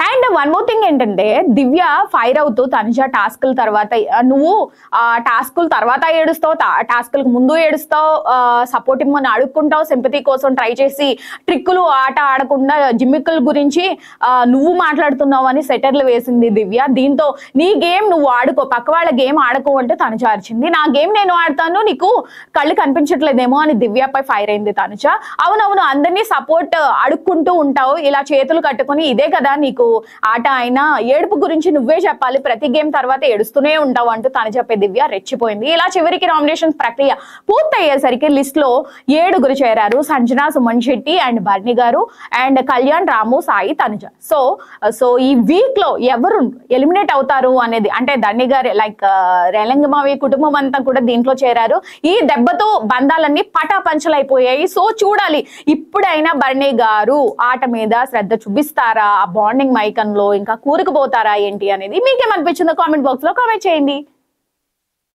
And one more thing ఏంటంటే దివ్య fire అవుతూ తనుజ టాస్కుల తర్వాత నువ్వు టాస్కుల తర్వాత ఏడుస్తావు, టాస్కులకు ముందు ఏడుస్తావు, సపోర్ట్ ఇమ్మని అడుక్కుంటావు, సింపతి కోసం ట్రై చేసి ట్రిక్కులు ఆట ఆడకుండా జిమ్మిక్కుల గురించి నువ్వు మాట్లాడుతున్నావు అని సెటర్లు వేసింది దివ్య. దీంతో నీ గేమ్ నువ్వు ఆడుకో, పక్క వాళ్ళ గేమ్ ఆడుకో అంటే తనుజ అరిచింది. నా గేమ్ నేను ఆడతాను, నీకు కళ్ళు కనిపించట్లేదేమో అని దివ్యపై ఫైర్ అయింది తనుజ. అవునవును, అందరినీ సపోర్ట్ అడుక్కుంటూ ఉంటావు, ఇలా చేతులు కట్టుకుని ఇదే కదా నీకు ఆట అయినా ఏడుపు గురించి నువ్వే చెప్పాలి, ప్రతి గేమ్ తర్వాత ఏడుస్తూనే ఉంటావు అంటూ తను చెప్పే దివ్య రెచ్చిపోయింది. ఇలా చివరికి నామినేషన్ ప్రక్రియ పూర్తయ్యేసరికి లిస్ట్ లో 7 చేరారు. సంజన, సుమన్ శెట్టి అండ్ బర్ని గారు and Kalyan, Ramu, Sai, Tanuja. So ఈ వీక్ లో ఎవరు ఎలిమినేట్ అవుతారు అనేది, అంటే ధర్ని గారు లైక్ రేలంగిమావి కుటుంబం అంతా కూడా దీంట్లో చేరారు. ఈ దెబ్బతో బంధాలన్నీ పటాపంచలైపోయాయి. సో చూడాలి, ఇప్పుడైనా బర్ని గారు ఆట మీద శ్రద్ధ చూపిస్తారా, ఆ బాండింగ్ మైకంలో ఇంకా కూరుకుపోతారా ఏంటి అనేది మీకేమనిపించిందో కామెంట్ బాక్స్ లో కామెంట్ చేయండి.